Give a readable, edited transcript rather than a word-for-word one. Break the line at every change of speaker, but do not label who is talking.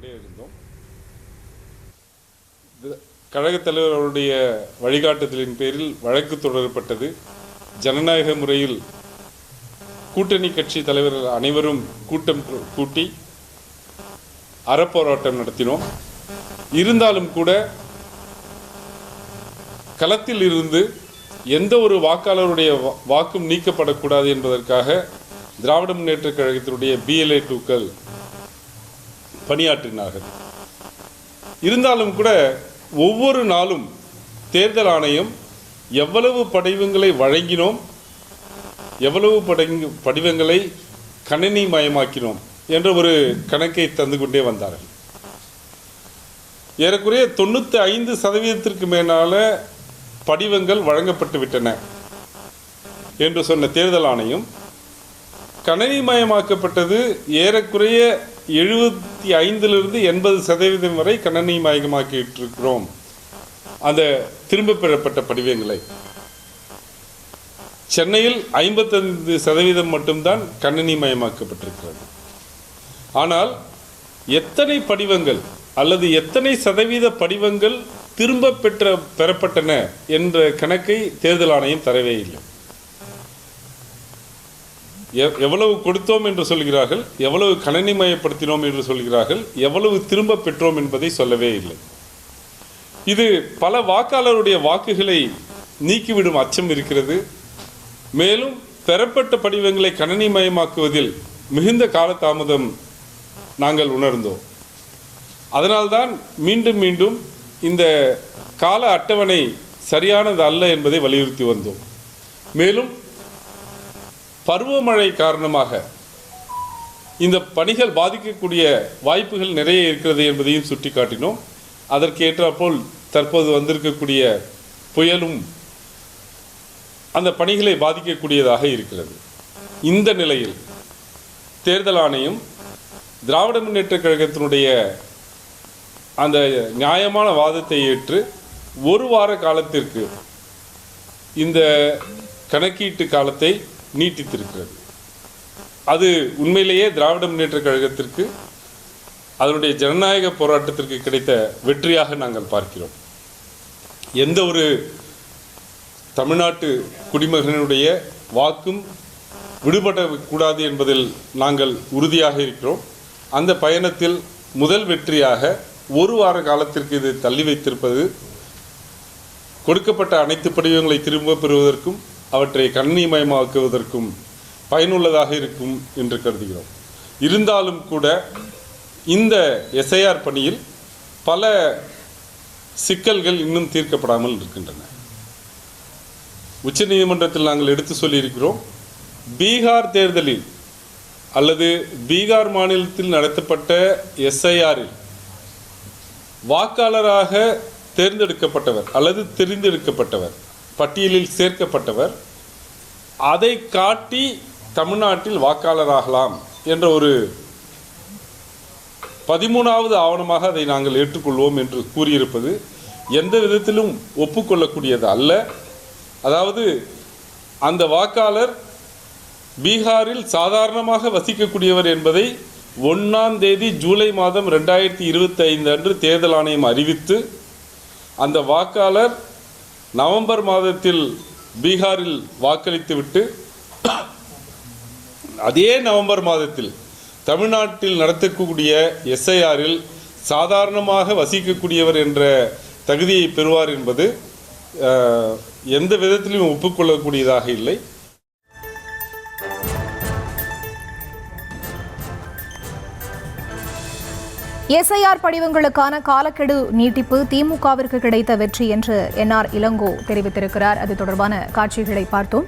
கொண்டே இருந்தோம். கழகத் தலைவர் அவருடைய வழிகாட்டுதலின் பேரில் வழக்கு தொடரப்பட்டது. ஜனநாயக முறையில் கூட்டணி கட்சி தலைவர்கள் அனைவரும் கூட்டம் கூட்டி அறப்போராட்டம் நடத்தினோம். இருந்தாலும் கூட களத்தில் இருந்து எந்த ஒரு வாக்காளருடைய வாக்கும் நீக்கப்படக்கூடாது என்பதற்காக திராவிட முன்னேற்றக் கழகத்தினுடைய BLA2க்கள் பணியாற்றினார்கள். இருந்தாலும் கூட ஒவ்வொரு நாளும் தேர்தல் ஆணையம் எவ்வளவு படிவங்களை வழங்கினோம், எவ்வளவு படிவங்களை கணினி மயமாக்கினோம் என்ற ஒரு கணக்கை தந்து கொண்டே வந்தார்கள். ஏறக்குறைய 95% மேலான படிவங்கள் வழங்கப்பட்டு விட்டன என்று சொன்ன தேர்தல் ஆணையம் கணினிமயமாக்கப்பட்டது ஏறக்குறைய 75% 80% வரை கணினிமயமாக்கிட்டிருக்கிறோம். அந்த திரும்ப பெறப்பட்ட படிவங்களை சென்னையில் 55% மட்டும்தான் கணினிமயமாக்கப்பட்டிருக்கிறது. ஆனால் எத்தனை படிவங்கள் அல்லது எத்தனை சதவீத படிவங்கள் திரும்ப பெறப்பட்டன என்ற கணக்கை தேர்தல் ஆணையம் தரவே இல்லை. எவ்வளவு கொடுத்தோம் என்று சொல்கிறார்கள், எவ்வளவு கணினிமயப்படுத்தினோம் என்று சொல்கிறார்கள், எவ்வளவு திரும்ப பெற்றோம் என்பதை சொல்லவே இல்லை. இது பல வாக்காளருடைய வாக்குகளை நீக்கிவிடும் அச்சம் இருக்கிறது. மேலும் பெறப்பட்ட படிவங்களை கணினிமயமாக்குவதில் மிகுந்த காலதாமதம் நாங்கள் உணர்ந்தோம். அதனால்தான் மீண்டும் மீண்டும் இந்த கால அட்டவணை சரியானது அல்ல என்பதை வலியுறுத்தி வந்தோம். மேலும் பருவமழை காரணமாக இந்த பணிகள் பாதிக்கக்கூடிய வாய்ப்புகள் நிறைய இருக்கிறது என்பதையும் சுட்டிக்காட்டினோம். அதற்கு ஏற்றாற்போல் தற்போது வந்திருக்கக்கூடிய புயலும் அந்த பணிகளை பாதிக்கக்கூடியதாக இருக்கிறது. இந்த நிலையில் தேர்தல் ஆணையம் திராவிட முன்னேற்றக் கழகத்தினுடைய அந்த நியாயமான வாதத்தை ஏற்று ஒரு வார காலத்திற்கு இந்த கணக்கீட்டு காலத்தை நீட்டித்திருக்கிறது. அது உண்மையிலேயே திராவிட முன்னேற்றக் கழகத்திற்கு அதனுடைய ஜனநாயக போராட்டத்திற்கு கிடைத்த வெற்றியாக நாங்கள் பார்க்கிறோம். எந்த ஒரு தமிழ்நாட்டு குடிமகனுடைய வாக்கும் விடுபடக்கூடாது என்பதில் நாங்கள் உறுதியாக இருக்கிறோம். அந்த பயணத்தில் முதல் வெற்றியாக ஒரு வார காலத்திற்கு இது தள்ளி வைத்திருப்பது கொடுக்கப்பட்ட அனைத்து படிவங்களை திரும்ப பெறுவதற்கும் அவற்றை கணினிமயமாக்குவதற்கும் பயனுள்ளதாக இருக்கும் என்று கருதுகிறோம். இருந்தாலும் கூட இந்த SIR பணியில் பல சிக்கல்கள் இன்னும் தீர்க்கப்படாமல் இருக்கின்றன. உச்சநீதிமன்றத்தில் நாங்கள் எடுத்து சொல்லியிருக்கிறோம். பீகார் தேர்தலில் அல்லது பீகார் மாநிலத்தில் நடத்தப்பட்ட SIRல் வாக்காளராக தேர்ந்தெடுக்கப்பட்டவர் அல்லது தெரிந்தெடுக்கப்பட்டவர் பட்டியலில் சேர்க்கப்பட்டவர் அதை காட்டி தமிழ்நாட்டில் வாக்காளராகலாம் என்ற ஒரு 13வது ஆவணமாக அதை நாங்கள் ஏற்றுக்கொள்வோம் என்று கூறியிருப்பது எந்த விதத்திலும் ஒப்புக்கொள்ளக்கூடியது அல்ல. அதாவது அந்த வாக்காளர் பீகாரில் சாதாரணமாக வசிக்கக்கூடியவர் என்பதை 1ஆம் தேதி ஜூலை மாதம் 2025 அன்று தேர்தல் ஆணையம் அறிவித்து அந்த வாக்காளர் நவம்பர் மாதத்தில் பீகாரில் வாக்களித்துவிட்டு அதே நவம்பர் மாதத்தில் தமிழ்நாட்டில் நடத்தக்கூடிய SIRல் சாதாரணமாக வசிக்கக்கூடியவர் என்ற தகுதியை பெறுவார் என்பது எந்த விதத்திலும் ஒப்புக்கொள்ளக்கூடியதாக இல்லை.
SIR படிவங்களுக்கான காலக்கெடு நீட்டிப்பு திமுகவிற்கு கிடைத்த வெற்றி என்று NR இளங்கோ தெரிவித்திருக்கிறார். அது தொடர்பான காட்சிகளை பார்த்தோம்.